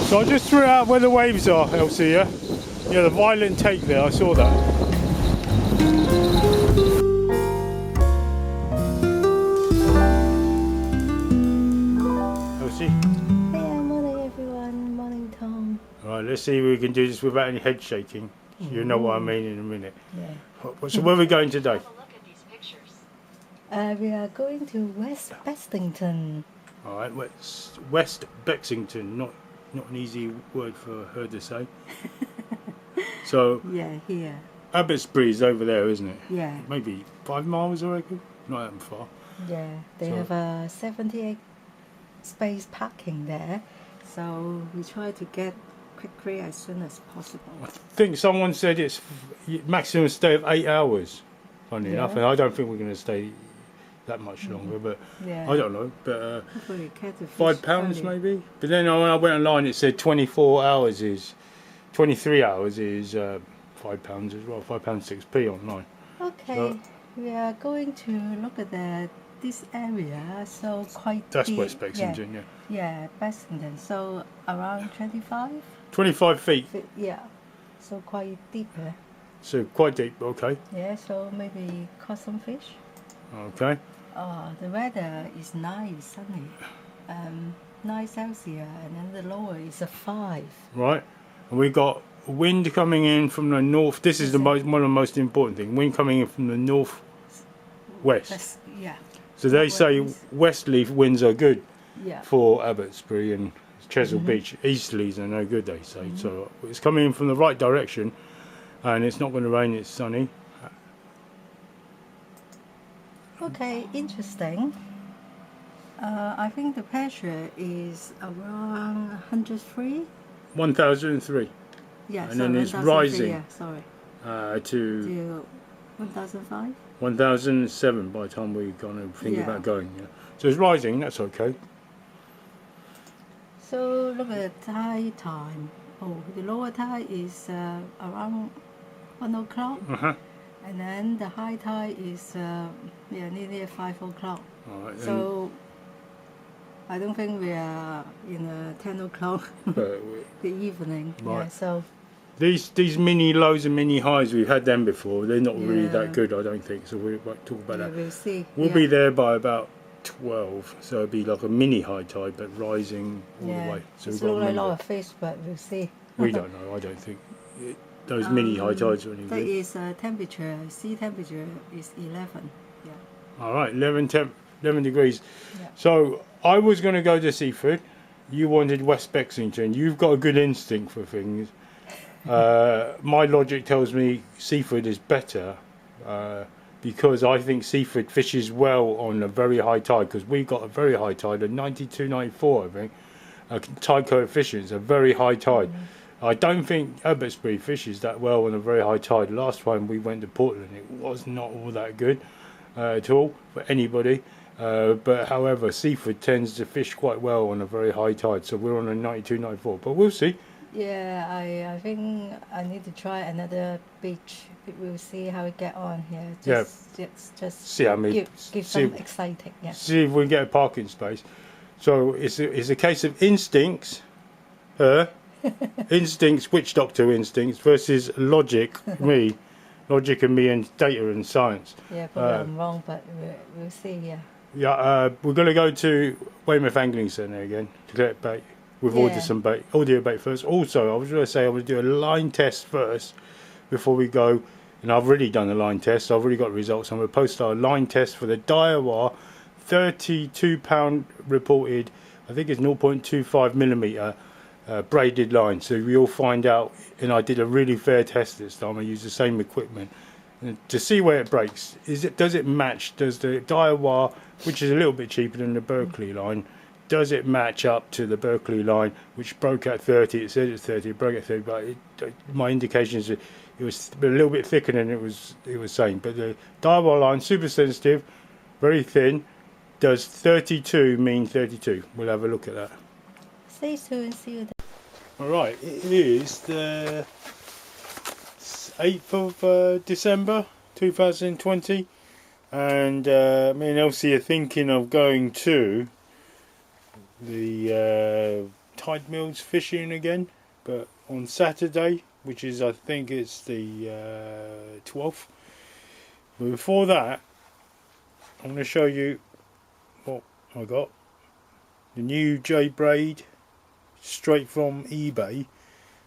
So I just threw out where the waves are, Elsie, yeah? Yeah, the violent take there, I saw that. Elsie? Hey, morning everyone, morning Tom. Alright, let's see if we can do this without any head shaking. You know what I mean in a minute. Yeah. So where are we going today? We are going to West-Bexington. Alright, West-Bexington, not an easy word for her to say. So, Yeah, here. Abbotsbury is over there, isn't it? Yeah. Maybe 5 miles, I reckon. Not that far. Yeah, they have a 78 space parking there. So we try to get quickly as soon as possible. I think someone said it's maximum stay of 8 hours, funny enough, and I don't think we're going to stay that much longer, but I don't know. But £5 maybe. But then when I went online, it said 23 hours is £5 as well, £5.06 online. Okay, So, we are going to look at this area, so quite that's deep. West-Bexington, yeah. Yeah, Bexington. So around 25 feet. Yeah, so quite deep. So quite deep, okay. Yeah, so maybe caught some fish. Okay. The weather is nice, sunny. 9 Celsius, and then the lower is a 5. Right, and we got wind coming in from the north. This is one of the most important things. Wind coming in from the northwest. Yeah. So they say westerly winds are good for Abbotsbury and Chesil Beach. Easterlies are no good, they say. So it's coming in from the right direction, and it's not going to rain. It's sunny. Okay, interesting. I think the pressure is around 103. 1003. Yeah, and then it's rising. Yeah, sorry. To 1005. 1007 by the time we kind of think about going. Yeah. So it's rising. That's okay. So look at the tide time. Oh, the lower tide is around 1 o'clock. And then the high tide is nearly at 5 o'clock. Right, so I don't think we are in 10 o'clock the evening. Right. Yeah, so these mini lows and mini highs, we've had them before. They're not really that good, I don't think. So we won't talk about that. We'll see. We'll be there by about 12, so it'll be like a mini high tide, but rising all the way. So it's looking like a lot of fish, but we'll see. We don't know. I don't think those mini high tides are any good. That is temperature. Sea temperature is 11. Yeah. All right, 11 degrees. Yeah. So I was going to go to Seaford. You wanted West-Bexington. You've got a good instinct for things. My logic tells me Seaford is better because I think Seaford fishes well on a very high tide, because we got a very high tide of 92, 94, I think. Tide coefficients, a very high tide. I don't think Abbotsbury fishes that well on a very high tide. Last time we went to Portland, it was not all that good at all for anybody. But however, Seaford tends to fish quite well on a very high tide, so we're on a 92, 94. But we'll see. Yeah, I think I need to try another beach. We'll see how we get on here. Just see how many. Give some exciting. Yeah. See if we can get a parking space. So it's a case of instincts. Instincts, witch doctor instincts versus logic, logic and me, and data and science. Yeah, probably I'm wrong, but we'll see. Yeah. Yeah, we're going to go to Weymouth Angling Centre again to collect bait. We've ordered some bait, audio bait first. Also, I was going to say I would do a line test first before we go, and I've already done a line test. So I've already got results. I'm going to post our line test for the Diawa 32-pound reported. I think it's 0.25 millimetre. Braided line, so we'll find out. And I did a really fair test this time. I used the same equipment to see where it breaks. Does it match? Does the Diawa, which is a little bit cheaper than the Berkeley line, does it match up to the Berkeley line, which broke at 30? It said it's 30, it broke at 30, but my indication is it was a little bit thicker than it was saying. But the Diawa line, super sensitive, very thin. Does 32 mean 32? We'll have a look at that. Stay tuned, see you then. Alright, it is the 8th of December 2020, and me and Elsie are thinking of going to the tide mills fishing again, but on Saturday, which is, I think it's the 12th. But before that, I'm going to show you what I got. The new J braid, straight from eBay.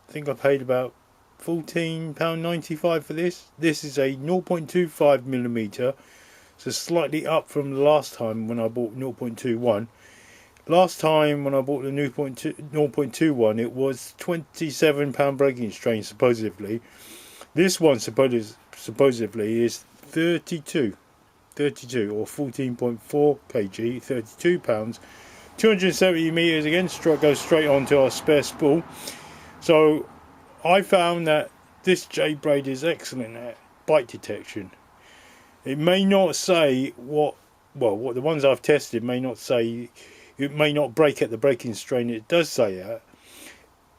I think I paid about £14.95 for this. This is a 0.25mm, so slightly up from the last time when I bought 0.21. Last time when I bought the new 0.21, it was £27 breaking strain supposedly. This one supposedly is 32 or 14.4 kg, 32 pounds, 270 meters again. Goes straight onto our spare spool. So I found that this J braid is excellent at bite detection. It may not say what the ones I've tested may not say. It may not break at the breaking strain. It does say that.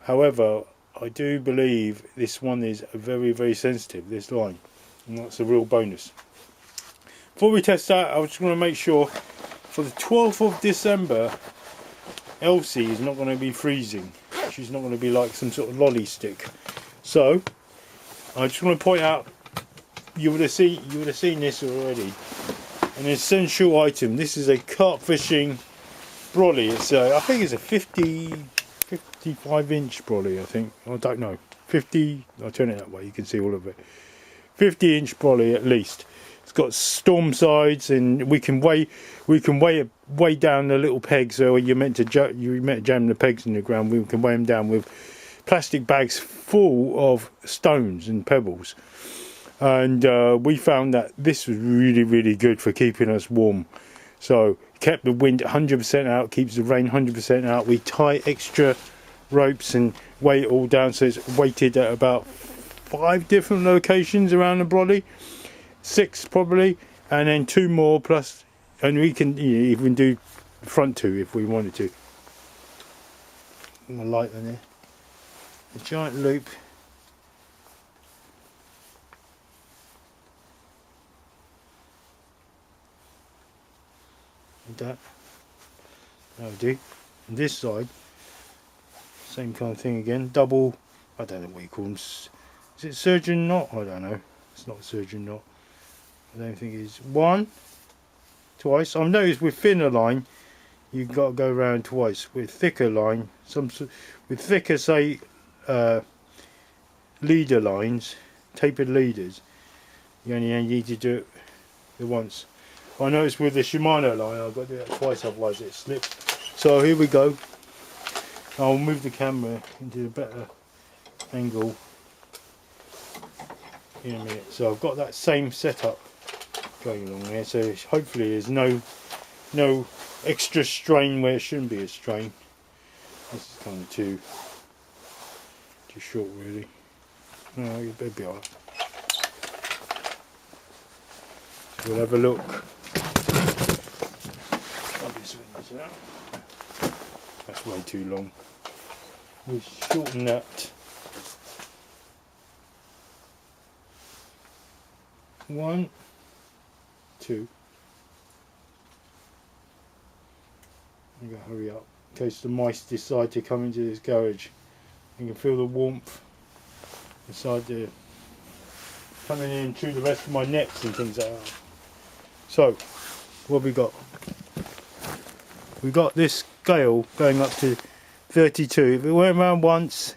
However, I do believe this one is very, very sensitive, this line, and that's a real bonus. Before we test that, I just want to make sure for the 12th of December, Elsie is not going to be freezing. She's not going to be like some sort of lolly stick. So I just want to point out, you would have seen this already. An essential item. This is a carp fishing brolly. It's I think it's a 55-inch brolly. I think, I don't know, 50. I'll turn it that way. You can see all of it. 50-inch brolly at least. It's got storm sides, and we can weigh down the little pegs. So you're meant to jam the pegs in the ground. We can weigh them down with plastic bags full of stones and pebbles. And we found that this was really, really good for keeping us warm. So kept the wind 100% out, keeps the rain 100% out. We tie extra ropes and weigh it all down, so it's weighted at about 5 different locations around the brolly. 6 probably, and then 2 more plus, and we can even do the front 2 if we wanted to. My light on there. A giant loop. Like that. That'll do. And this side, same kind of thing again. Double, I don't know what you call them. Is it surgeon knot? I don't know. It's not a surgeon knot. I don't think it's 1, twice. I've noticed with thinner line, you've got to go around twice. With thicker line, with thicker, say, leader lines, tapered leaders, you only need to do it once. I noticed with the Shimano line, I've got to do that twice, otherwise it slips. So here we go. I'll move the camera into a better angle in a minute. So I've got that same setup going along there, so hopefully there's no extra strain where it shouldn't be a strain. This is kind of too short really. No, you better be alright. We'll have a look. That's way too long. We'll shorten that. 1, 2. You gotta hurry up in case the mice decide to come into this garage. You can feel the warmth inside there coming in through the rest of my nets and things like that. So, what have we got? We've got this scale going up to 32. If it went around once,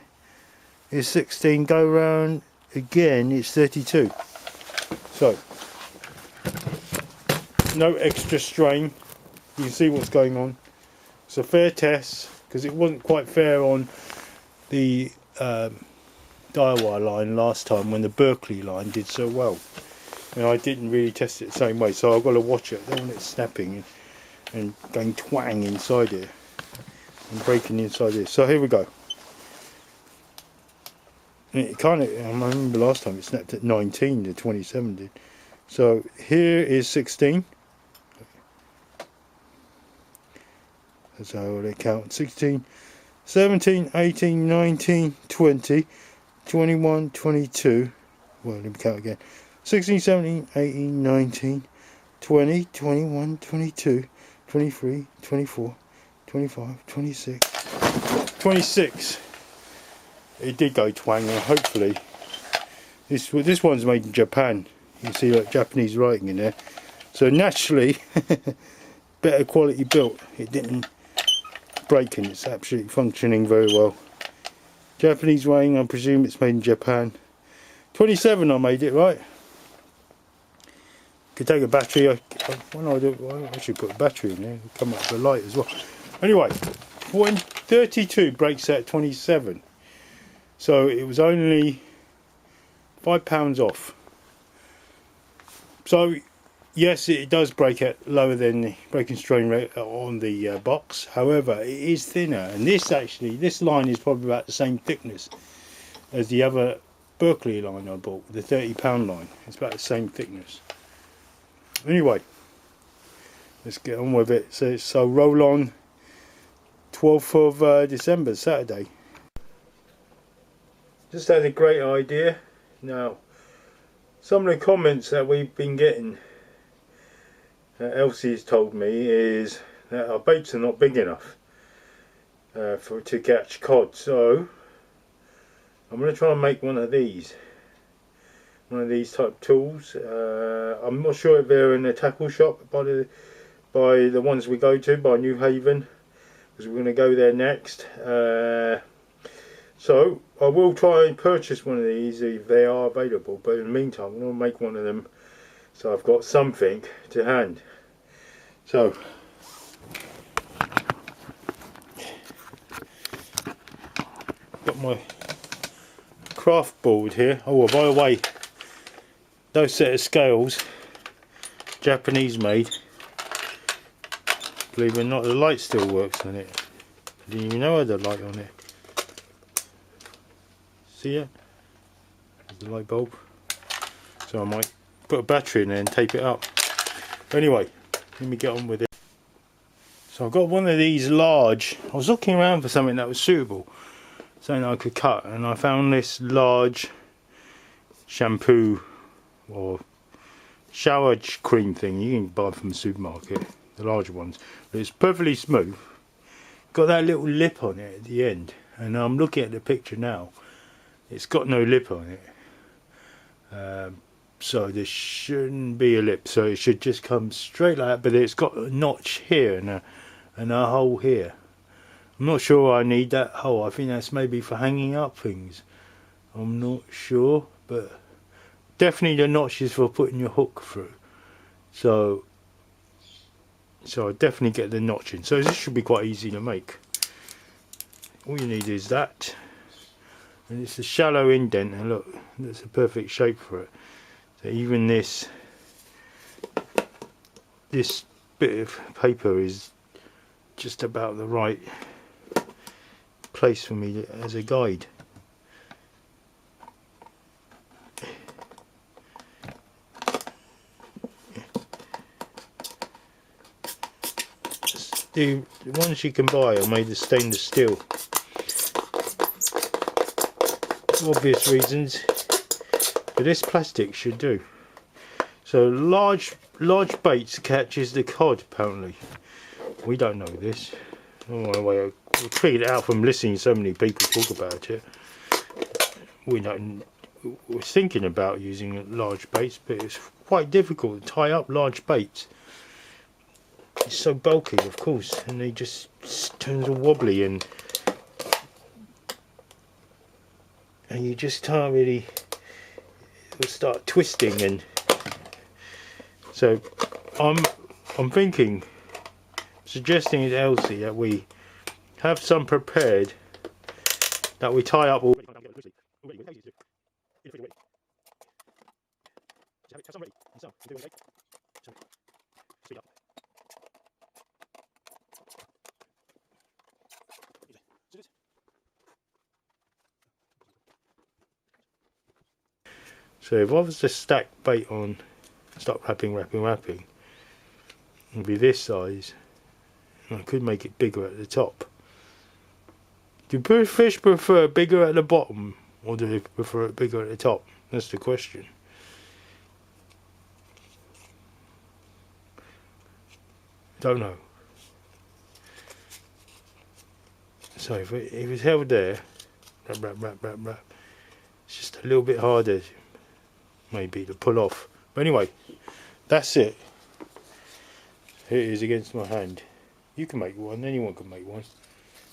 it's 16. Go around again, it's 32. So, no extra strain. You can see what's going on. It's a fair test, because it wasn't quite fair on the Diawa line last time when the Berkeley line did so well. And I didn't really test it the same way, so I've got to watch it. I don't want it snapping and going twang inside here and breaking inside here. So here we go. It kind of, I remember last time it snapped at 19, the 27 did. So here is 16. That's how they count. 16, 17, 18, 19, 20, 21, 22. Well, let me count again. 16, 17, 18, 19, 20, 21, 22, 23, 24, 25, 26, 26. It did go twang, and hopefully this one's made in Japan. You can see like Japanese writing in there. So naturally, better quality built. It didn't break and it's absolutely functioning very well. Japanese weighing, I presume it's made in Japan. 27 I made it, right? Could take a battery. I should put a battery in there. It'll come up with a light as well. Anyway, 32 breaks at 27. So it was only £5 off. So yes, it does break at lower than the breaking strain rate on the box. However, it is thinner, and this line is probably about the same thickness as the other Berkeley line I bought, the £30 line. It's about the same thickness. Anyway, let's get on with it. So roll on 12th of December, Saturday. Just had a great idea. Now, some of the comments that we've been getting, Elsie's told me, is that our baits are not big enough to catch cod. So I'm going to try and make one of these type tools. I'm not sure if they're in the tackle shop by the ones we go to, by New Haven, because we're going to go there next. So I will try and purchase one of these if they are available, but in the meantime I'm going to make one of them so I've got something to hand. So got my craft board here. Oh, by the way, those set of scales, Japanese made. Believe it or not, the light still works on it. I didn't even know I had a light on it. See ya? There's the light bulb. So I might put a battery in there and tape it up. Anyway, let me get on with it. So I've got one of these large. I was looking around for something that was suitable, something I could cut, and I found this large shampoo or shower cream thing you can buy from the supermarket, the larger ones. But it's perfectly smooth. Got that little lip on it at the end, and I'm looking at the picture now. It's got no lip on it, so there shouldn't be a lip, so it should just come straight like that, but it's got a notch here and a hole here. I'm not sure I need that hole. I think that's maybe for hanging up things. I'm not sure, but definitely the notch is for putting your hook through. So I definitely get the notch in. So this should be quite easy to make. All you need is that. And it's a shallow indent, and look, that's a perfect shape for it. So even this bit of paper is just about the right place for me as a guide. The ones you can buy are made of stainless steel. Obvious reasons, but this plastic should do. So large baits catches the cod, apparently. We don't know this. Oh, well, we figured it out from listening to so many people talk about it. We're thinking about using large baits, but it's quite difficult to tie up large baits. It's so bulky, of course, and they just turn all wobbly, and you just can't really. It'll start twisting, and so I'm thinking, suggesting to Elsie that we have some prepared that we tie up all. So if I was to stack bait on, start wrapping, it'd be this size, and I could make it bigger at the top. Do fish prefer bigger at the bottom, or do they prefer it bigger at the top? That's the question. Don't know. So if it's held there, it's just a little bit harder maybe to pull off. But anyway, that's it. Here it is against my hand. You can make one, anyone can make one.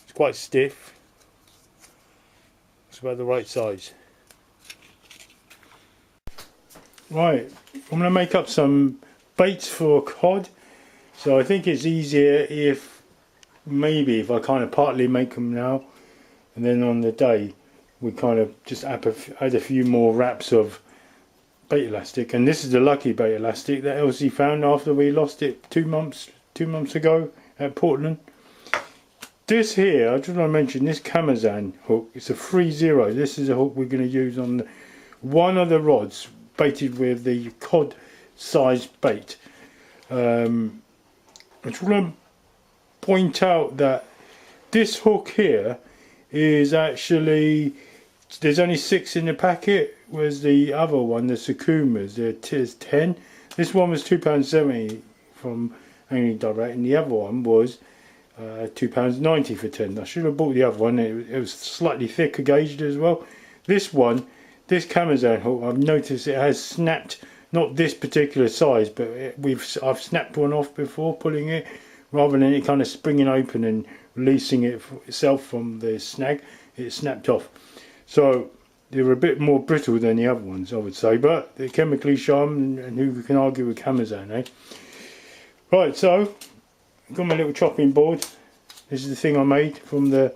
It's quite stiff. It's about the right size. Right, I'm going to make up some baits for cod. So I think it's easier if I kind of partly make them now, and then on the day we kind of just add a few more wraps of bait elastic. And this is the lucky bait elastic that Elsie found after we lost it two months ago at Portland. This here, I just want to mention this Camazan hook. It's a 3-0. This is a hook we're going to use on one of the rods baited with the cod sized bait. I just want to point out that this hook here is actually, there's only 6 in the packet, whereas the other one, the Sukumas, there's 10. This one was £2.70 from Angling Direct, and the other one was £2.90 for 10. I should have bought the other one. It was slightly thicker gauged as well. This one, this Camazan hook, I've noticed it has snapped, not this particular size, but I've snapped one off before pulling it, rather than it kind of springing open and releasing itself from the snag. It snapped off. So they're a bit more brittle than the other ones, I would say, but they're chemically sharp, and who can argue with Camazan, eh? Right, so I've got my little chopping board. This is the thing I made from the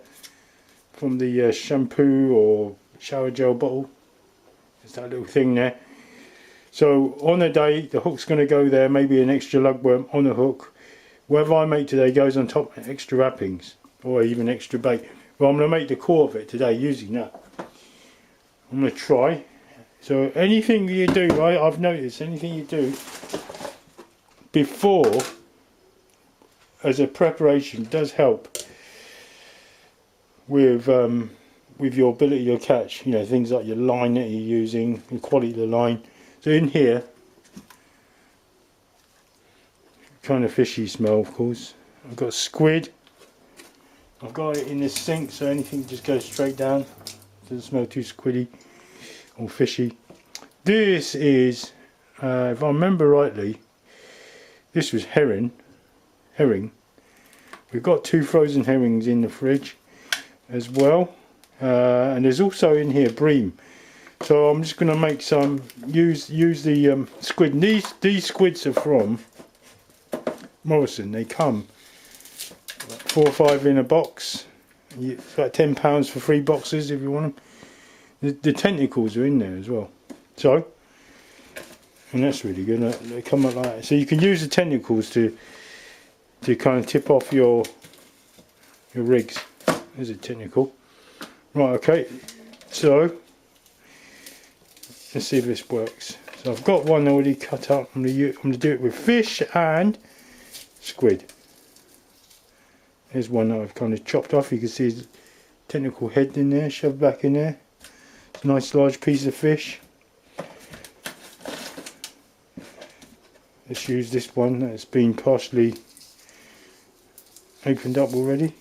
shampoo or shower gel bottle. There's that little thing there. So on the day, the hook's going to go there, maybe an extra lugworm on the hook. Whatever I make today goes on top, extra wrappings or even extra bait. Well, I'm going to make the core of it today using that. I'm going to try. So anything you do, right, I've noticed, anything you do before as a preparation does help with your ability to catch. You know, things like your line that you're using, the quality of the line. So in here, kind of fishy smell, of course. I've got squid. I've got it in this sink, so anything just goes straight down. Doesn't smell too squiddy or fishy. This is, if I remember rightly, this was herring. We've got 2 frozen herrings in the fridge as well, and there's also in here bream. So I'm just going to make some, use the squid. These squids are from Morrison. They come 4 or 5 in a box. It's about £10 for 3 boxes if you want them. The tentacles are in there as well. So, and that's really good. They come up like that. So you can use the tentacles to kind of tip off your rigs. There's a tentacle. Right, okay. So let's see if this works. So I've got one already cut up. I'm going to do it with fish and squid. Here's one that I've kind of chopped off. You can see his tentacle head in there, shoved back in there. It's a nice large piece of fish. Let's use this one that's been partially opened up already.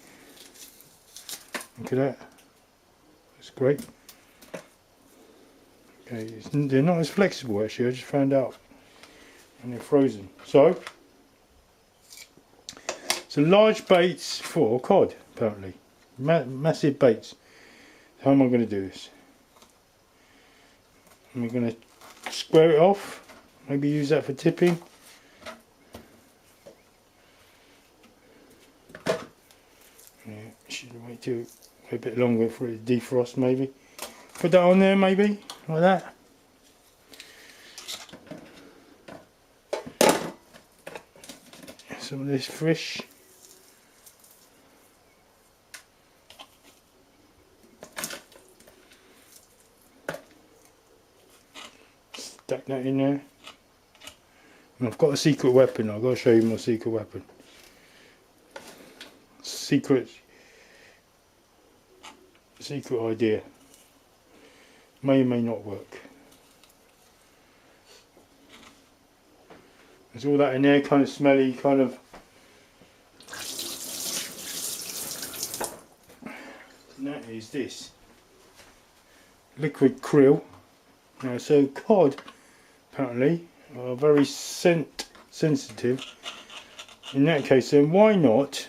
Look at that. That's great. Okay, they're not as flexible actually, I just found out. And they're frozen. So large baits for cod, apparently. Massive baits. How am I going to do this? I'm going to square it off. Maybe use that for tipping. Yeah, should wait a bit longer for it to defrost maybe. Put that on there maybe, like that. Some of this fish. Stack that in there. And I've got a secret weapon. I've got to show you my secret weapon. Secret idea. May or may not work. There's all that in there, kind of smelly, kind of this liquid krill. Now, so cod apparently are very scent sensitive. In that case, then why not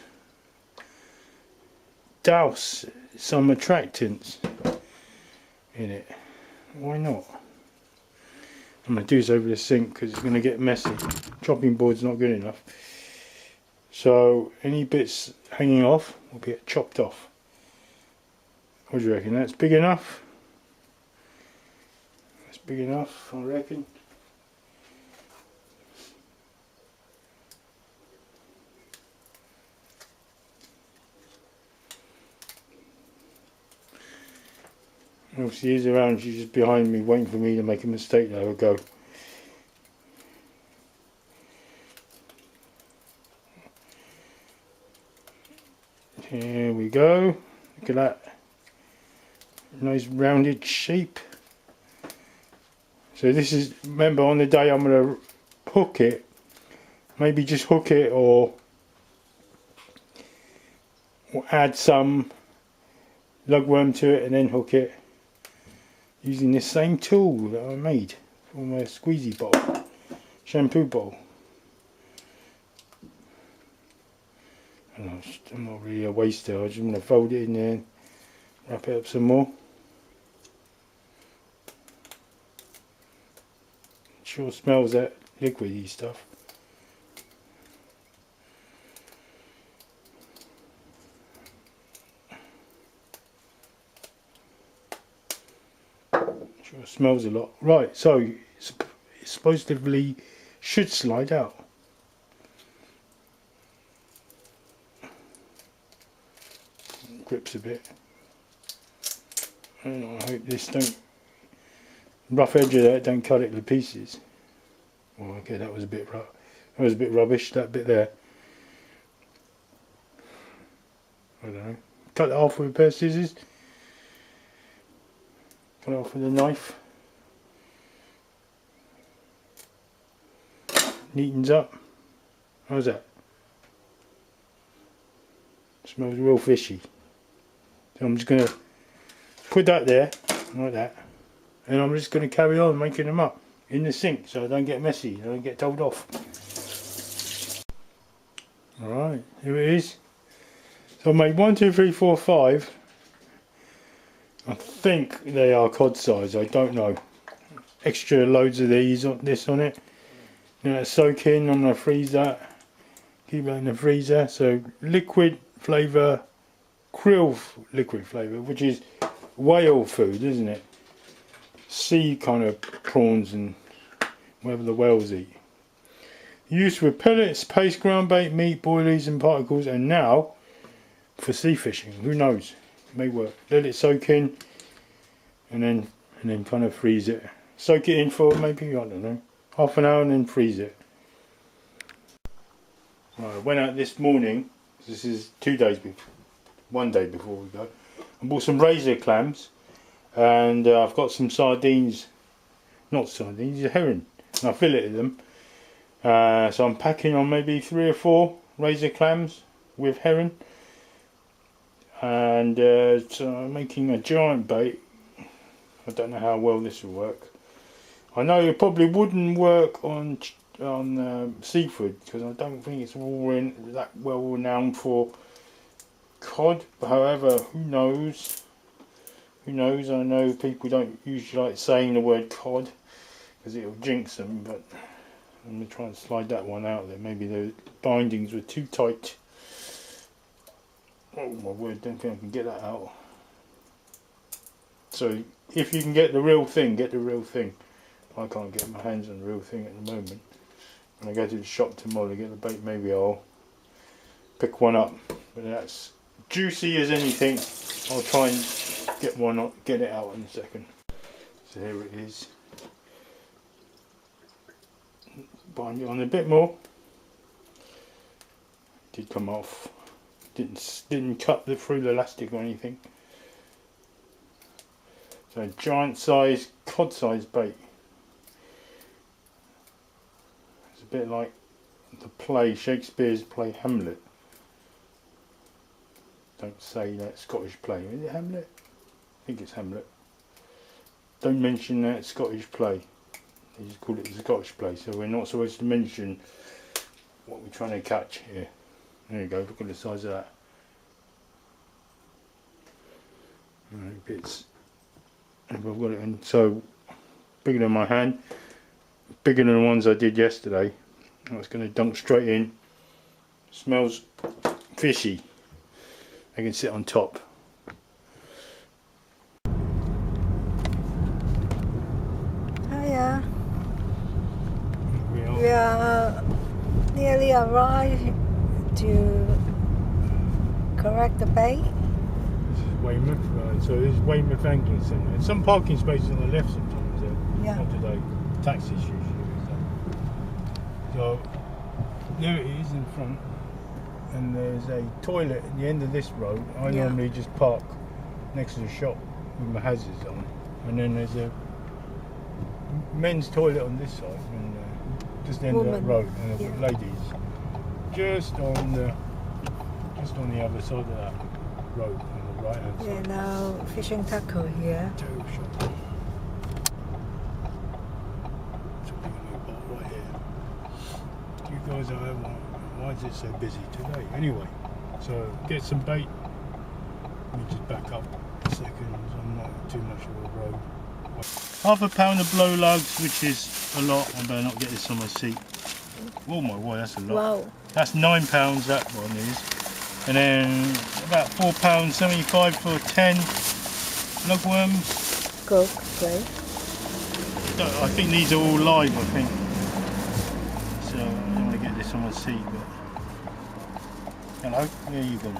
douse some attractants in it? Why not? I'm going to do this over the sink because it's going to get messy. Chopping board's not good enough. So any bits hanging off will get chopped off. What do you reckon? That's big enough? That's big enough, I reckon. Obviously he's around, she's just behind me waiting for me to make a mistake. There we go. Here we go. Look at that. Nice rounded shape. So this is, remember on the day I'm going to hook it. Maybe just hook it or add some lugworm to it and then hook it. Using this same tool that I made for my squeezy bottle, shampoo bottle. I'm not really a waster, I just want to fold it in there and wrap it up some more. Sure smells that liquidy stuff. Sure smells a lot. Right, so it supposedly should slide out. Grips a bit. And I hope this don't, rough edge of that don't cut it to pieces. Well, okay, that was a bit rubbish, that bit there. I don't know. Cut it off with a pair of scissors. Cut it off with a knife. Neatens up. How's that? Smells real fishy. So I'm just going to put that there, like that. And I'm just going to carry on making them up in the sink so I don't get messy, I don't get told off. Alright, here it is. So I made 1, 2, 3, 4, 5. I think they are cod size, I don't know. Extra loads of these on it. Now it's soaking, I'm going to freeze that. Keep that in the freezer. So liquid flavour, krill liquid flavour, which is whale food, isn't it? Sea kind of prawns and whatever the whales eat. Used with pellets, paste, ground bait, meat, boilies and particles, and now for sea fishing. Who knows? It may work. Let it soak in and then kind of freeze it. Soak it in for maybe, I don't know, half an hour and then freeze it. Right, I went out this morning, this is 2 days before, 1 day before we go, and bought some razor clams, and I've got some sardines, not sardines, herring, and I filleted them. So I'm packing on maybe 3 or 4 razor clams with herring, and so I'm making a giant bait. I don't know how well this will work. I know it probably wouldn't work on seafood because I don't think it's all that well renowned for cod. However, who knows? Who knows? I know people don't usually like saying the word cod because it'll jinx them, but I'm going to try and slide that one out there. Maybe the bindings were too tight. Oh my word, don't think I can get that out. So if you can get the real thing, get the real thing. I can't get my hands on the real thing at the moment. When I go to the shop tomorrow to get the bait, maybe I'll pick one up. But that's juicy as anything. I'll try and get it out in a second. So here it is. Bind it on a bit more. Did come off. Didn't cut through the elastic or anything. So giant size, cod size bait. It's a bit like the play, Shakespeare's play Hamlet. Don't say that Scottish play. Is it Hamlet? think it's Hamlet. Don't mention that Scottish play. They just call it the Scottish play, so we're not supposed to mention what we're trying to catch here. There you go, look at the size of that. Right, bits. And I've got it in, so bigger than my hand, bigger than the ones I did yesterday. I was going to dunk straight in. Smells fishy. I can sit on top. Hiya. We are nearly arrived to correct the bait. This is Weymouth, right? So this is Weymouth Angling Centre. And some parking spaces on the left sometimes there. Yeah. Not today. Taxis usually. So there it is in front. And there's a toilet at the end of this road. I normally just park next to the shop with my hazards on, and then there's a men's toilet on this side, and just the end of that road, and the ladies just on the other side of that road on the right hand side. Yeah, now fishing tackle here. Tail shop. It's a big new boat right here. You guys are over. Why is it so busy today? Anyway, so get some bait. Let me just back up a second. I'm not too much of a road. £1/2 of blow lugs, which is a lot. I better not get this on my seat. Oh my word, that's a lot. Wow. That's £9 that one is. And then about £4.75 for 10 lugworms. Good, great. I think these are all live, I think. So I don't want to get this on my seat, but hello, there you go.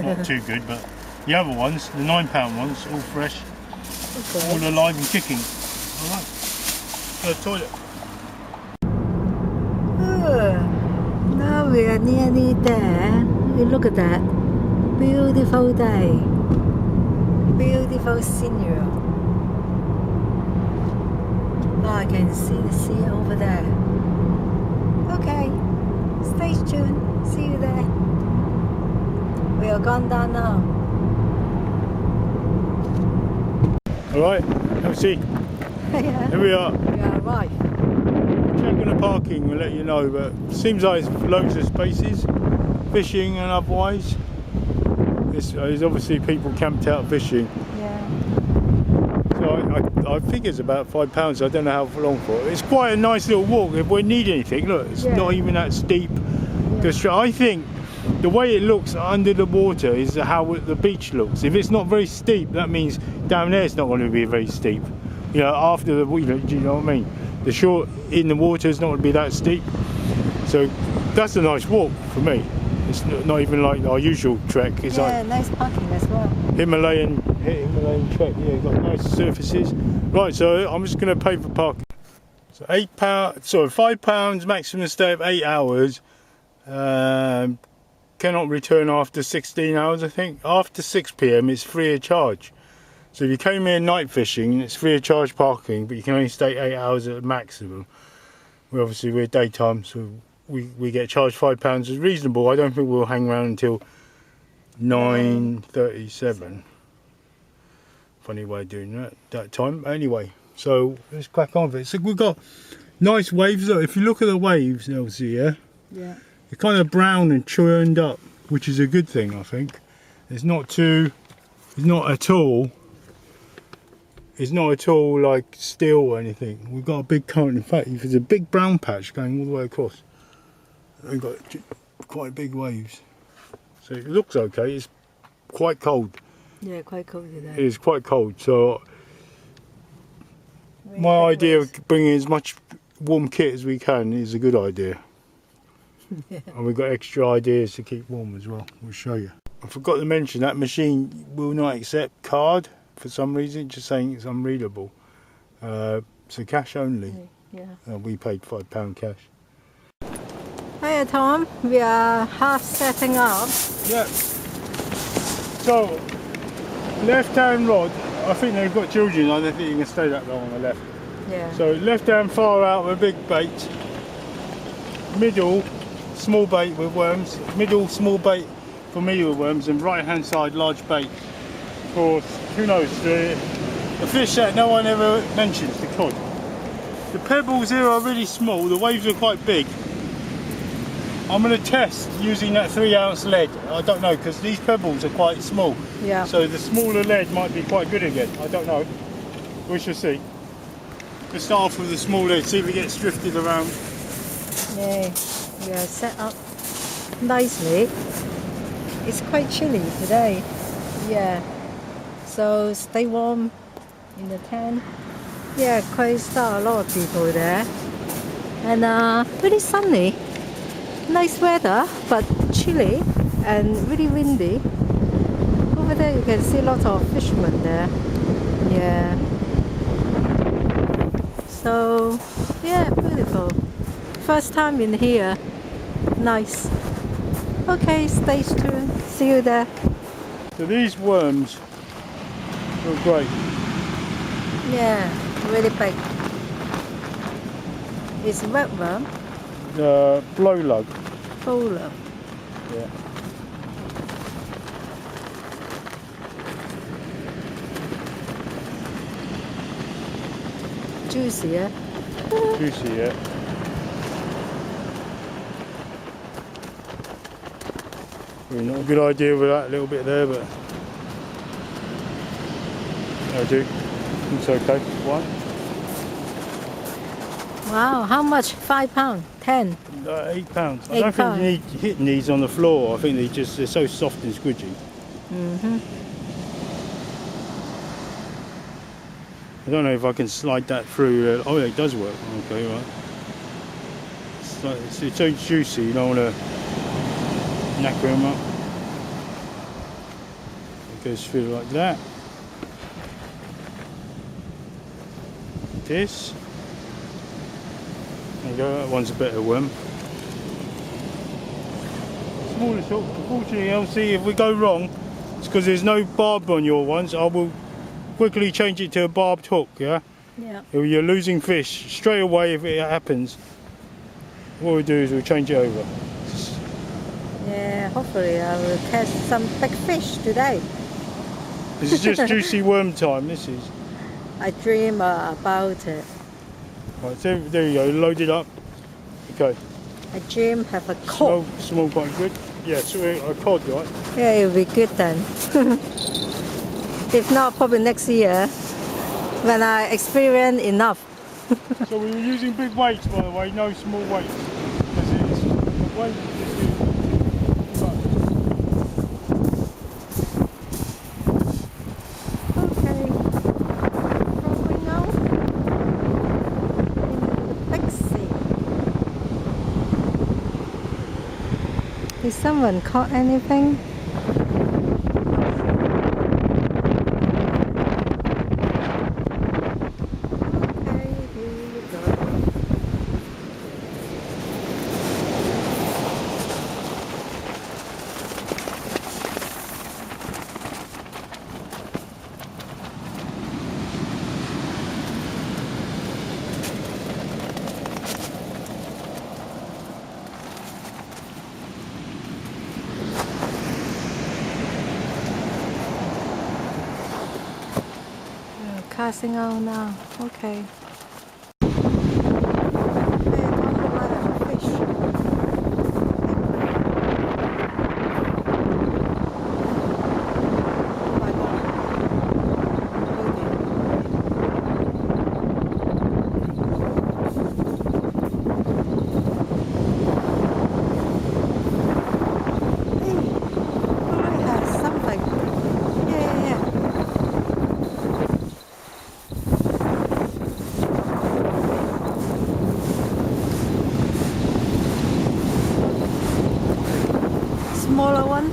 Not too good, but the other ones, the £9 ones, all fresh, all alive and kicking. Alright, go to the toilet. Now we are nearly there. Look at that. Beautiful day. Beautiful scenery. Now I can see the sea over there. Okay, stay tuned. See you there. We are gone down now. Alright, let's see. Here we are. We are right. Checking the parking, we'll let you know, but it seems like there's loads of spaces, fishing and otherwise. There's obviously people camped out fishing. Yeah. So I think it's about £5. I don't know how long for. It's quite a nice little walk if we need anything. Look, it's not even that steep. Because I think the way it looks under the water is how the beach looks. If it's not very steep, that means down there it's not going to be very steep. You know, after the, do you know what I mean? The shore in the water is not going to be that steep. So that's a nice walk for me. It's not even like our usual trek. It's like nice parking as well. Himalayan trek. Yeah, got nice surfaces. Right, so I'm just going to pay for parking. So £5 maximum stay of 8 hours. Cannot return after 16 hours, I think. After 6 PM it's free of charge. So if you came here night fishing, it's free of charge parking, but you can only stay 8 hours at the maximum. We're daytime, so we get charged £5. It's reasonable. I don't think we'll hang around until 9:37. Funny way of doing that time. Anyway, so let's crack on with it. So we've got nice waves. Look, if you look at the waves, Elsie, yeah, they're kind of brown and churned up, which is a good thing, I think. It's not at all like steel or anything. We've got a big current. In fact, there's a big brown patch going all the way across. We've got quite big waves. So it looks okay. It's quite cold. Yeah, quite cold today. It is quite cold. So my idea of bringing as much warm kit as we can is a good idea. And we've got extra ideas to keep warm as well. We'll show you. I forgot to mention that machine will not accept card for some reason, just saying it's unreadable. So cash only. We paid £5 cash. Hiya Tom, we are half setting up. Yeah. So left hand rod, I think they've got children, I don't think you can stay that long on the left. Yeah. So left hand far out with a big bait, middle small bait with worms, middle small bait for me with worms, and right hand side large bait for, who knows, the fish that no one ever mentions, the cod. The pebbles here are really small, the waves are quite big. I'm going to test using that 3-ounce lead. I don't know, because these pebbles are quite small. Yeah. So the smaller lead might be quite good again. I don't know. We shall see. Let's start off with the small lead, see if it gets drifted around. Yeah, we are set up nicely. It's quite chilly today. Yeah. So stay warm in the tent. Yeah, quite a lot of people there. And really sunny. Nice weather, but chilly and really windy. Over there you can see lots of fishermen there. Yeah. So, yeah, beautiful. First time in here. Nice. Okay, stay tuned. See you there. So these worms are great. Yeah, really big. It's red worm. Blow lug. Bowler. Yeah. Juicy, yeah? Juicy, yeah. Probably not a good idea with that little bit there, but I do. It's okay. One. Wow, how much? £5? 10? £8. I don't £8. think you need hitting these on the floor. I think they're so soft and squidgy. I don't know if I can slide that through. Oh, it does work. Okay, right. It's so juicy, you don't want to knacker them up. It goes through like that. This. There you go, that one's a better worm. Smaller hook. Unfortunately, obviously, if we go wrong, it's because there's no barb on your ones. I will quickly change it to a barbed hook, yeah? Yeah. If you're losing fish, straight away if it happens, what we do is we'll change it over. Yeah, hopefully I will catch some big fish today. This is just juicy worm time, this is. I dream about it. Right, so there you go, load it up. Okay. I dream have a cod. Small quite good. Yeah, so a cod, right? Yeah, it'll be good then. If not, probably next year when I experience enough. So we were using big weights, by the way, no small weights. Because it's the weight is just too much. Okay. Going now in the big sea. Did someone caught anything? Casting out now. Okay. Smaller one.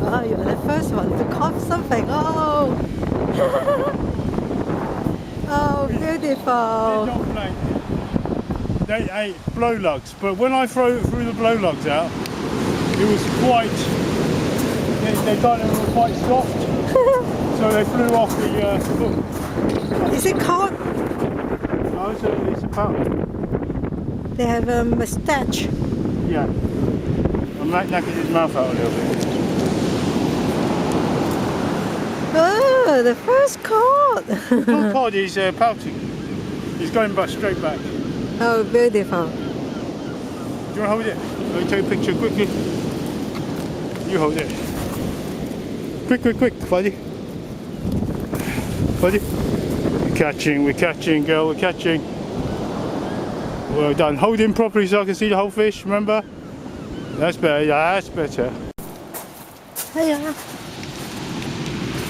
Oh, you're the first one to catch something. Oh, oh, beautiful. They're not blank. They ate blow lugs, but when I threw the blow lugs out, it was quite. They kind of were quite soft, so they flew off the hook. Is it caught? Oh, it's a pound. They have a mustache. Yeah. I'm knacking his mouth out a little bit. Oh, the first caught. Not cod, he's pouting. He's going back straight back. Oh, beautiful. Do you want to hold it? Let me take a picture quickly. You hold it. Quick, buddy. Buddy. We're catching, girl, we're catching. Well done. Hold him properly so I can see the whole fish, remember? That's better, yeah, that's better. Hiya.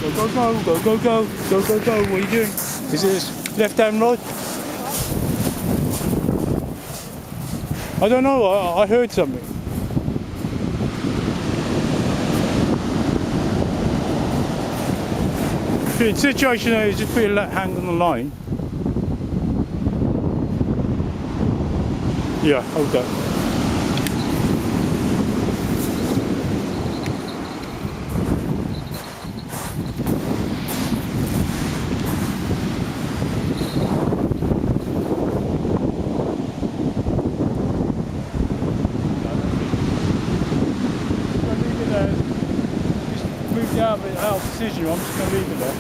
Go. What are you doing? Is it this left-hand rod? I don't know, I heard something. The situation is just put your hand on the line. Yeah, hold that. Out of position, I'm just going to leave it there.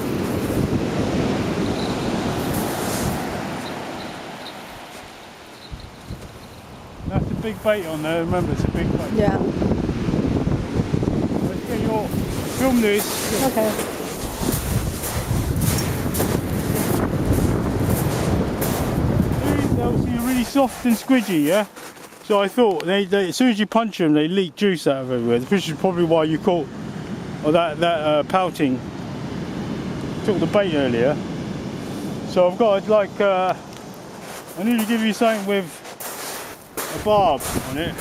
That's a big bait on there, remember it's a big bait. Yeah. Let's get your film this. Okay. They're obviously really soft and squidgy, yeah? So I thought they as soon as you punch them they leak juice out of everywhere, which is probably why you caught that pouting took the bait earlier. So I've got like I need to give you something with a barb on it.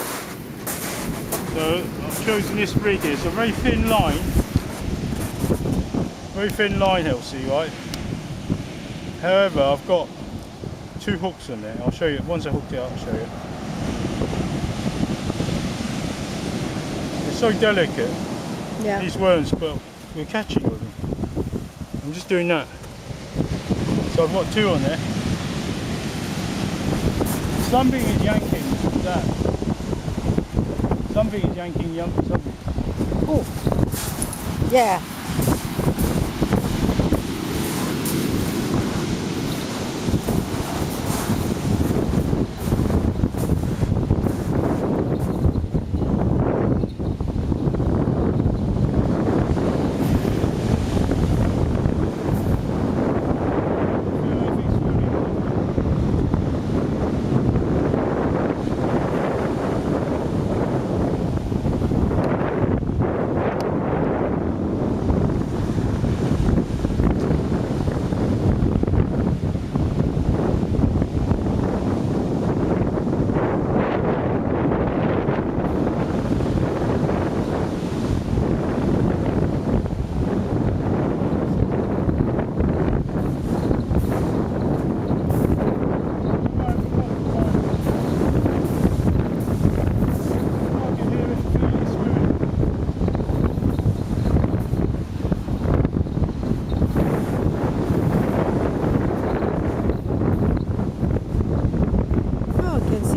So I've chosen this rig here. So very thin line, Elsie, right? However, I've got 2 hooks on there. I'll show you. Once I hooked it up, I'll show you. It's so delicate. Yeah. These worms, but we're catching with them. I'm just doing that. So I've got 2 on there. Something is yanking that. Something is yanking something. Oh. Yeah.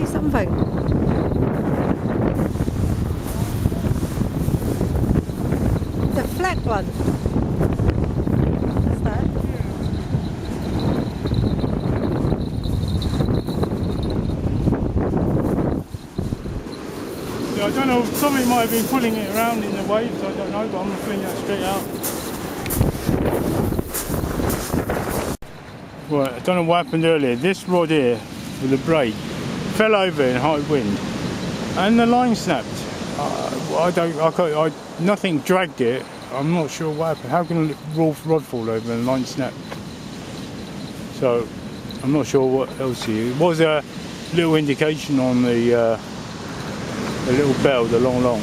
Something. The flat one. What's that? Yeah, I don't know, somebody might have been pulling it around in the waves, I don't know, but I'm going to fling that straight out. Right, I don't know what happened earlier. This rod here with the braid fell over in high wind and the line snapped. Nothing dragged it. I'm not sure what happened. How can a rod fall over and the line snap? So I'm not sure what else here. It was a little indication on the little bell, the long.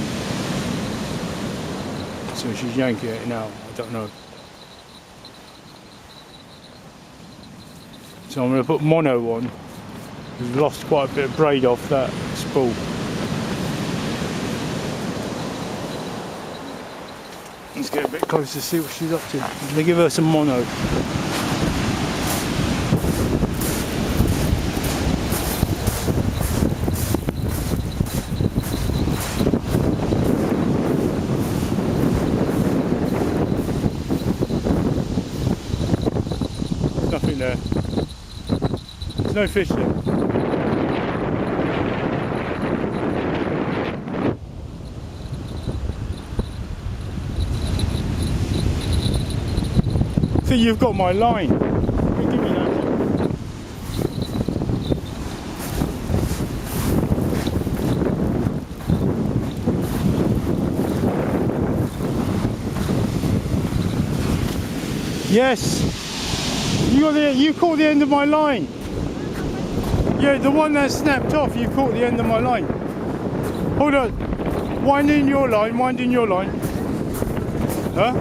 So she's yanking it now. I don't know. So I'm going to put mono on. We've lost quite a bit of braid off that spool. Let's get a bit closer to see what she's up to. I'm going to give her some mono. nothing there. There's no fish there. So you've got my line. Give me that. Yes. You caught the end of my line. Yeah, the one that snapped off, you caught the end of my line. Hold on. Wind in your line, Huh?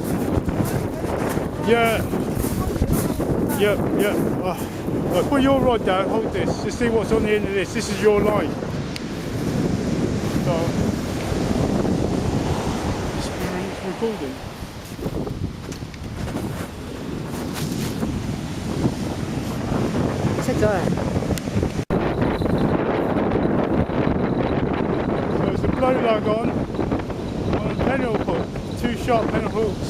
Yeah. Right, put your rod down, hold this, to see what's on the end of this. This is your line. So, it's recording. Take that. So it's a blow lug on a pennel hook, 2 sharp pennel hooks.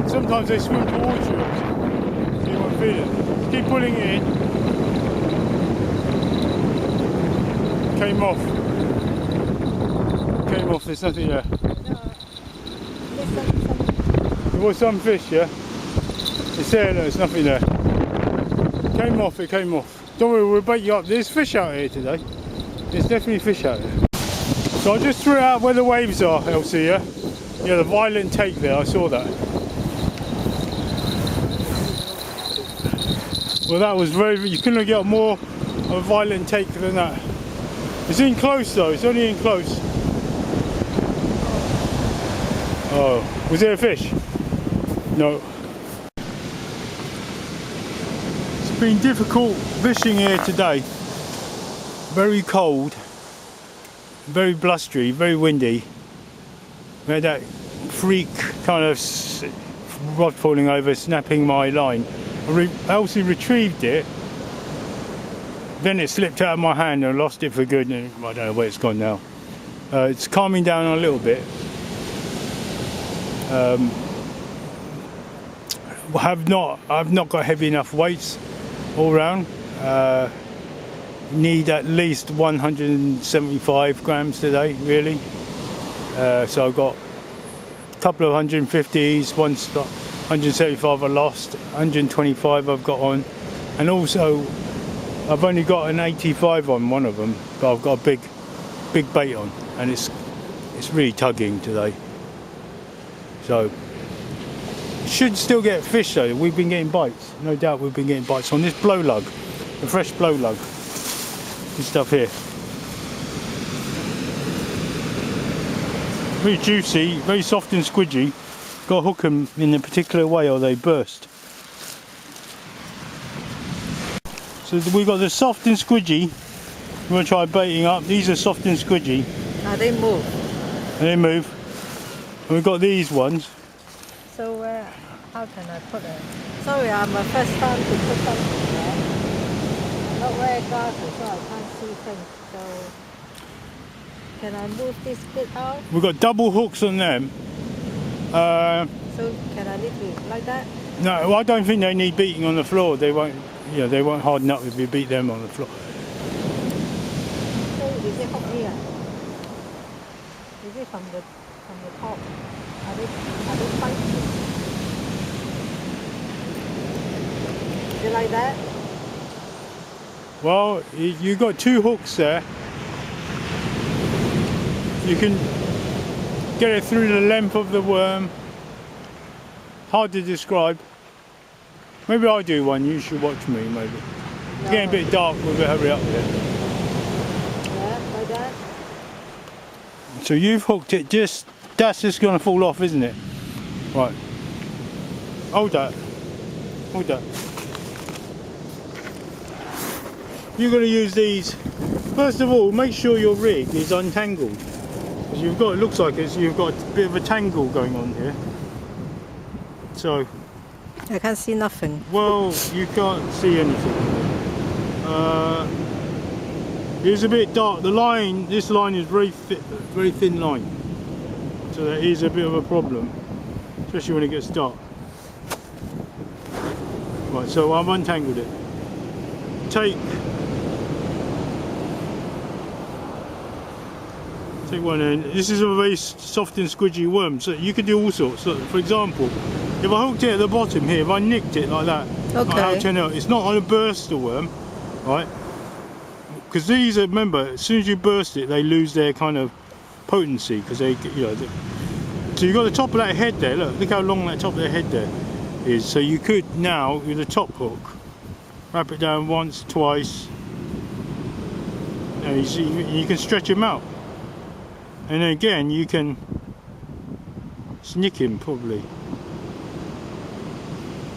Sometimes they swim towards you, so you won't feel it. Keep pulling it in. Came off, there's nothing there. There was some fish, yeah? It's there, no, there's nothing there. It came off. Don't worry, we'll bait you up. There's fish out here today. There's definitely fish out here. So I just threw it out where the waves are, Elsie, yeah? Yeah, the violent take there, I saw that. Well, that was you couldn't get more of a violent take than that. It's in close though, it's only in close. Oh, was there a fish? No. It's been difficult fishing here today. Very cold, very blustery, very windy. We had that freak kind of rod falling over, snapping my line. I Elsie retrieved it, then it slipped out of my hand and I lost it for good, and I don't know where it's gone now. It's calming down a little bit. I've not got heavy enough weights all round. Need at least 175 grams today, really. So I've got a couple of 150s, 175 I lost, 125 I've got on, and also I've only got an 85 on one of them, but I've got a big bait on, and it's really tugging today. So should still get fish though. We've been getting bites, no doubt. We've been getting bites on this blow lug, the fresh blow lug. This stuff here. Very juicy, very soft and squidgy. Got to hook them in a particular way or they burst. So we've got the soft and squidgy. We're going to try baiting up. These are soft and squidgy. They move. And they move. And we've got these ones. So how can I put it? Sorry, I'm a first time to put something there. I'm not wearing glasses, so I can't see things. So can I move this bit out? We've got double hooks on them. So can I leave it like that? No, I don't think they need beating on the floor. They won't. Yeah, they won't harden up if you beat them on the floor. So is it hooked here? Is it from the top? Are they fighting? Is it like that? Well, you got 2 hooks there. You can get it through the length of the worm. Hard to describe. Maybe I'll do one, you should watch me maybe. No. It's getting a bit dark, we'll hurry up here. Yeah, like that. So you've hooked it, that's just going to fall off, isn't it? Right. Hold that. You're going to use these. First of all, make sure your rig is untangled. Because you've got, it looks like you've got a bit of a tangle going on here. So I can't see nothing. well, you can't see anything. It's a bit dark. The line, this line is very thin line. So that is a bit of a problem, especially when it gets dark. Right, so I've untangled it. Take one end. This is a very soft and squidgy worm, so you could do all sorts. So, for example, if I hooked it at the bottom here, if I nicked it like that, Okay. like how it turned out, it's not going to burst the worm, right? Because these are, remember, as soon as you burst it, they lose their kind of potency, because they, you know. So you've got the top of that head there. Look how long that top of the head there is. So you could now, with a top hook, wrap it down once, twice, and you can stretch him out. And then again, you can snick him probably.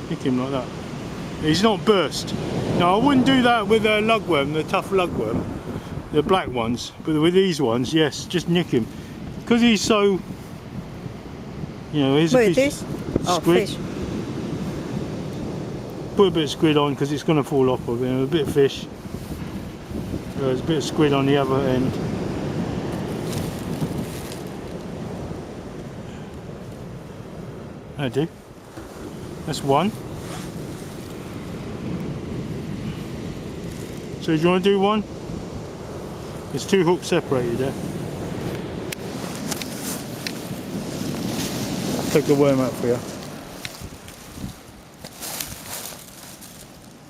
Nick him like that. He's not burst. Now I wouldn't do that with a lugworm, the tough lugworm, the black ones. But with these ones, yes, just nick him, because he's so. You know, here's a Wait, piece this? of Oh, squid. fish. Put a bit of squid on because it's going to fall off of it. A bit of fish. There's a bit of squid on the other end. That'll do. That's one. So do you want to do one? There's two hooks separated there. Take the worm out for you.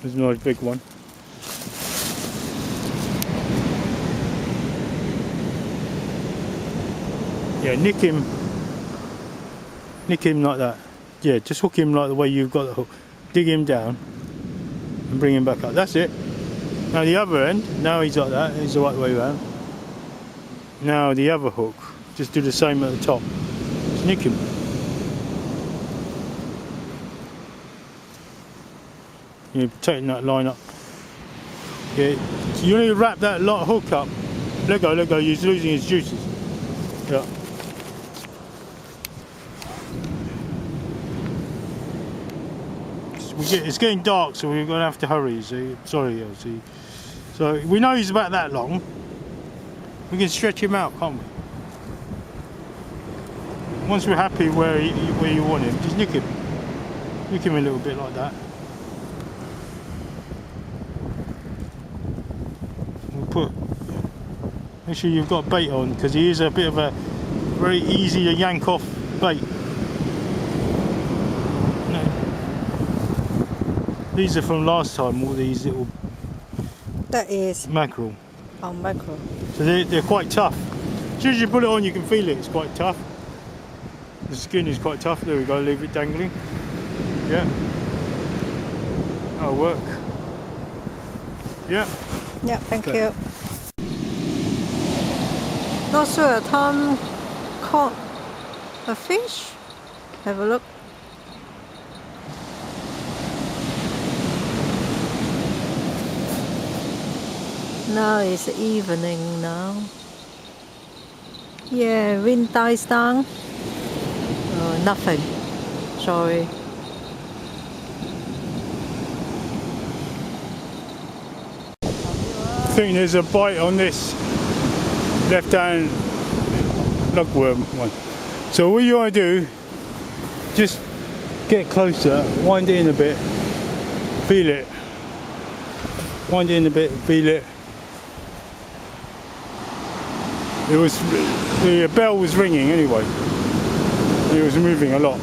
There's a nice big one. Yeah, nick him like that. Yeah, just hook him like the way you've got the hook. Dig him down and bring him back up. That's it. Now the other end, now he's like that, he's the right way around. Now the other hook, just do the same at the top. Just nick him. You're taking that line up. Yeah, you need to wrap that hook up. Let go, he's losing his juices. Yeah. It's getting dark, so we're going to have to hurry. See, sorry, see. So we know he's about that long. We can stretch him out, can't we? Once we're happy where you want him, just nick him. Nick him a little bit like that. Make sure you've got bait on, because he is a bit of a very easy to yank off bait. No. These are from last time, all these little That is mackerel. oh, mackerel. So they're quite tough. As soon as you put it on, you can feel it. It's quite tough. The skin is quite tough. There we go. Leave it dangling. Yeah. That'll work. Yeah. Yeah, thank Okay. you. Not sure Tom caught a fish. Have a look. Now it's evening now. Yeah, wind dies down. Oh, nothing. Sorry. I think there's a bite on this left hand lugworm one. So what you want to do, just get closer, wind it in a bit, feel it. Wind it in a bit, feel it. The bell was ringing anyway. It was moving a lot.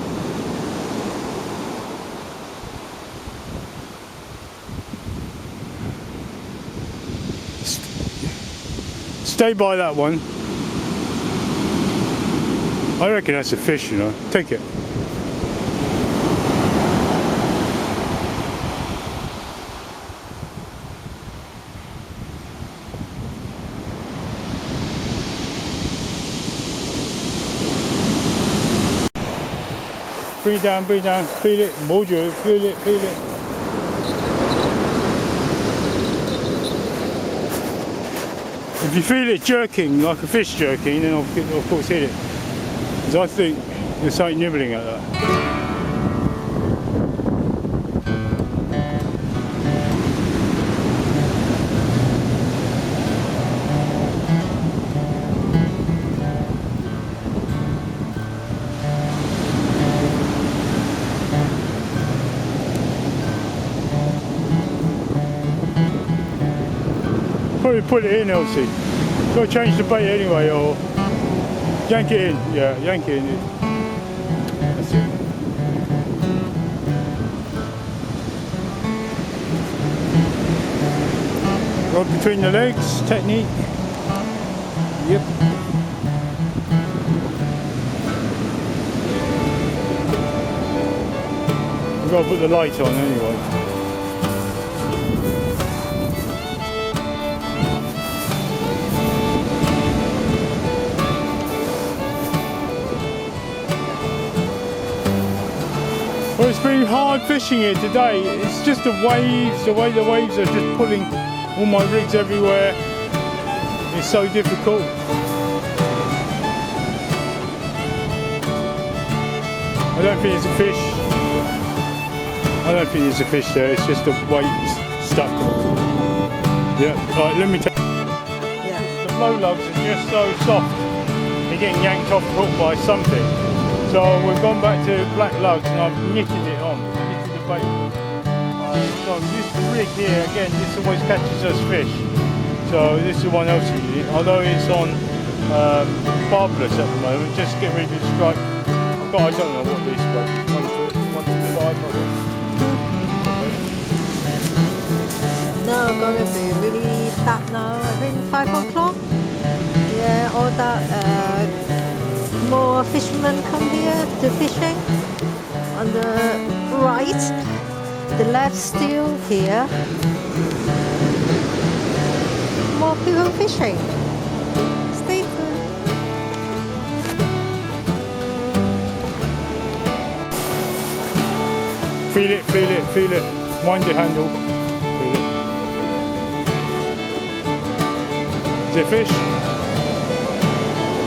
Stay by that one. I reckon that's a fish, you know. Take it. Bring it down, feel it, hold you, feel it, feel it. If you feel it jerking, like a fish jerking, then of course hit it. Because I think there's something nibbling at that. Probably put it in, Elsie. Got to change the bait anyway, or yank it in. Yeah, yank it in. That's it. Rod between the legs, technique. Yep. We've got to put the light on anyway. Well, it's been hard fishing here today. It's just the waves, the way the waves are just pulling all my rigs everywhere. It's so difficult. I don't think it's a fish. I don't think there's a fish there. It's just the weight stuck. Yeah. Right. Let me tell you. Yeah. The flow lugs are just so soft. They're getting yanked off the hook by something. So we've gone back to black lugs and I've knitted it on. Knitted the bait. So this rig here again. This always catches us fish. So this is one else we did. Although it's on barbless at the moment. Just get ready to strike. I don't know what this was. 125 probably. Now gonna be really dark now. I think 5 o'clock. Yeah, all that more fishermen come here to fishing. On the right, the left still here. More people fishing. Stay tuned. Feel it, feel it, feel it. Wind your handle. Feel it. Is it a fish?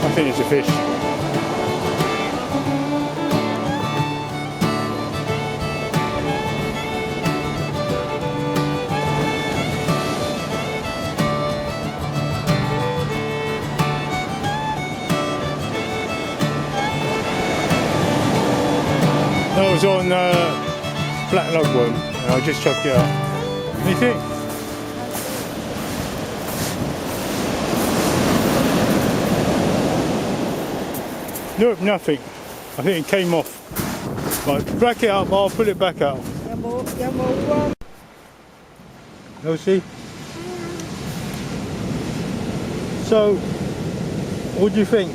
I think it's a fish. That was on black log one, and I just chucked it out. Anything? Nope, nothing. I think it came off. Right, back it up, I'll put it back out. You'll see? So, what do you think?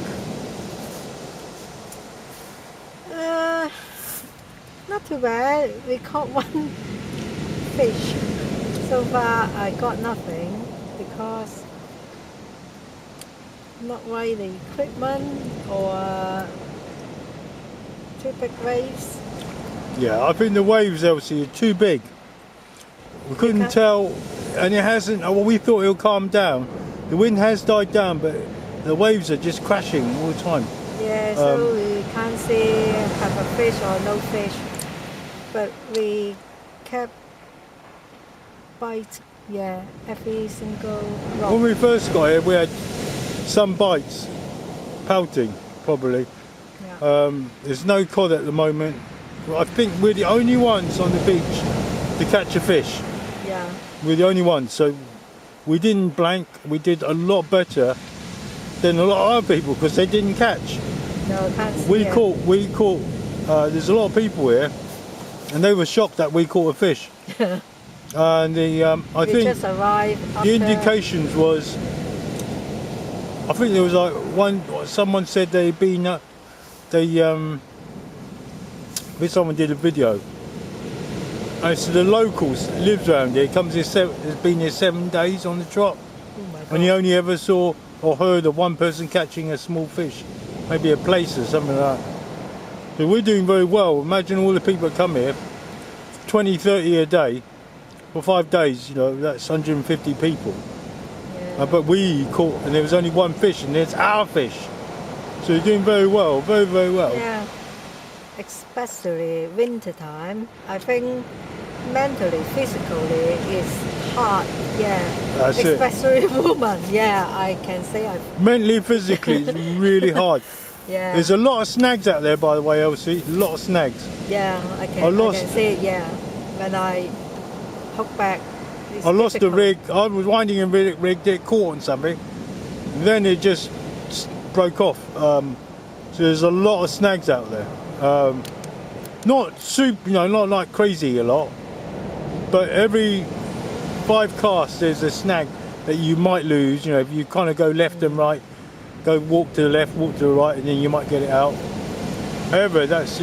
Not too bad. We caught one fish. So far I got nothing because not right the equipment or too big waves. Yeah, I think the waves, Elsie, are too big. We couldn't tell, and it hasn't. Well, we thought it'll calm down. The wind has died down, but the waves are just crashing all the time. Yeah, so we can't see have a fish or no fish. But we kept bite, yeah, every single rock. When we first got here, we had some bites, pelting probably. Yeah. There's no cod at the moment. I think we're the only ones on the beach to catch a fish. Yeah. We're the only ones, so we didn't blank. We did a lot better than a lot of other people because they didn't catch. No, can't see We it. caught. There's a lot of people here, and they were shocked that we caught a fish. And I We think just arrived the after, indications was, I think there was like someone said they'd been someone did a video, and so the locals lives around here, comes here has been here 7 days on the trot, oh my God. and he only ever saw or heard of one person catching a small fish, maybe a place or something like that. So we're doing very well. Imagine all the people that come here, 20, 30 a day, for 5 days, you know, that's 150 people. Yeah. But we caught, and there was only one fish, and it's our fish. So you're doing very well, very, very well. Yeah, especially winter time. I think mentally, physically, it's hard. Yeah, That's it. especially woman. Yeah, I can say I. Mentally, physically, it's really hard. Yeah. There's a lot of snags out there, by the way, Elsie. A lot of snags. Yeah, I I can lost- see it. Yeah, when I hook back It's I lost the difficult. rig. I was winding a rig, get caught on something, and then it just broke off. So there's a lot of snags out there. Not super, not like crazy a lot, but every 5 casts there's a snag that you might lose. If you kind of go left and right, go walk to the left, walk to the right, and then you might get it out. However, that's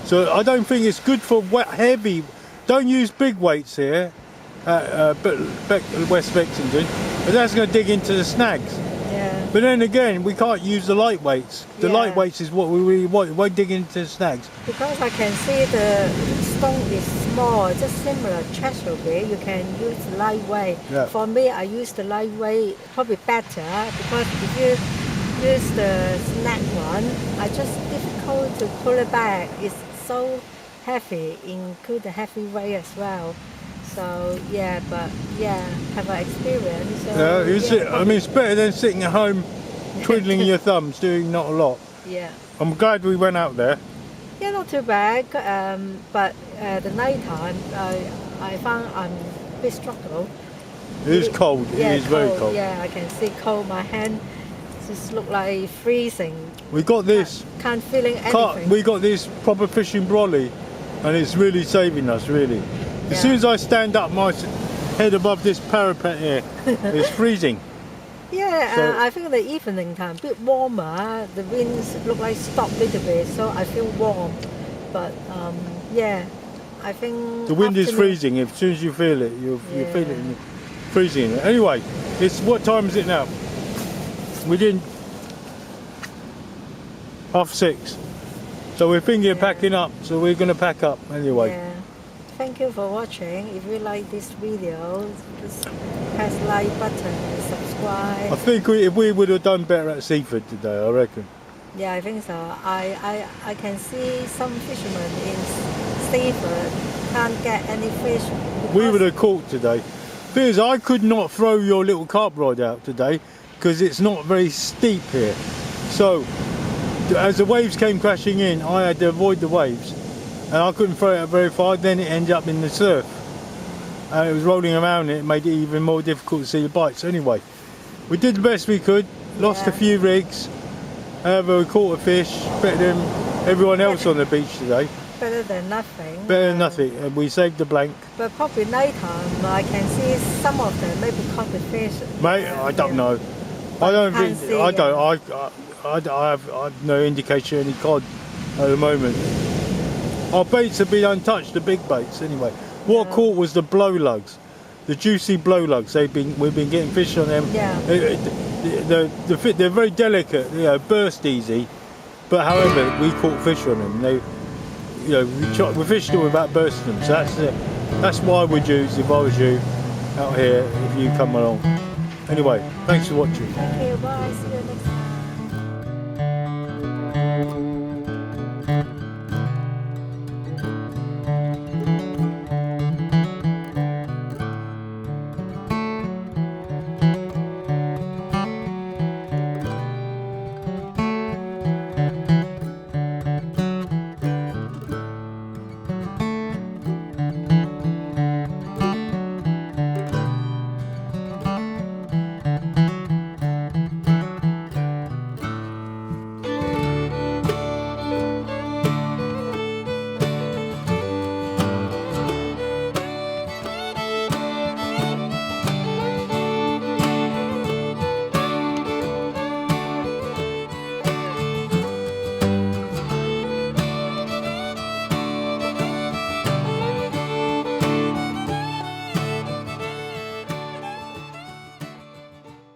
so I don't think it's good for heavy. Don't use big weights here at West-Bexington, but that's going to dig into the snags. Yeah. But then again, we can't use the light weights. The Yeah. light weights is what we really want. Won't dig into the snags. Because I can see the stone is small, just similar Chesil, you can use lightweight. Yeah. For me, I use the lightweight probably better because if you use the snag one, I just difficult to pull it back. It's so heavy, include the heavy weight as well. So yeah, but yeah, have an experience. So, It's better than sitting at home twiddling your thumbs, doing not a lot. Yeah. I'm glad we went out there. Yeah, not too bad. But the night time, I found I'm a bit struggle. It is cold. Yeah, it is very cold. Yeah, I can see cold. My hand just look like freezing. We got this. Can't feeling anything. We got this proper fishing brolly, and it's really saving us. Really. As soon as I stand up, my head above this parapet here, it's freezing. Yeah, So- I think the evening time, a bit warmer. The winds look like stop a little bit, so I feel warm. But yeah, I think The wind is afternoon- freezing. As soon as you feel it, you Yeah. feel it freezing. Anyway, what time is it now? We didn't 6:30. So we're thinking of packing up. So we're going to pack up anyway. Yeah. Thank you for watching. If you like this video, just press like button and subscribe. I think if we would have done better at Seaford today, I reckon. Yeah, I think so. I can see some fishermen in Seaford can't get any fish. We because- would have caught today. Thing is, I could not throw your little carp rod out today because it's not very steep here. So, as the waves came crashing in, I had to avoid the waves, and I couldn't throw it out very far. Then it ended up in the surf, and it was rolling around. It made it even more difficult to see the bites. Anyway, we did the best we could. Lost a Yeah. few rigs. However, we caught a fish better than everyone else on the beach today. Better than nothing. Better than nothing, and we saved the blank. But probably nighttime, I can see some of them maybe caught the fish. Mate, I don't know. I don't can't think. see I it. don't. I have no indication of any cod at the moment. Our baits have been untouched. The big baits, anyway. What I caught was the blow lugs, the juicy blow lugs. We've been getting fish on them. Yeah. They're very delicate. Burst easy. But however, we caught fish on them. We fished them without bursting them. So that's what I would use if I was you out here. If you come along. Anyway, thanks for watching. Thank you. Bye. See you next time.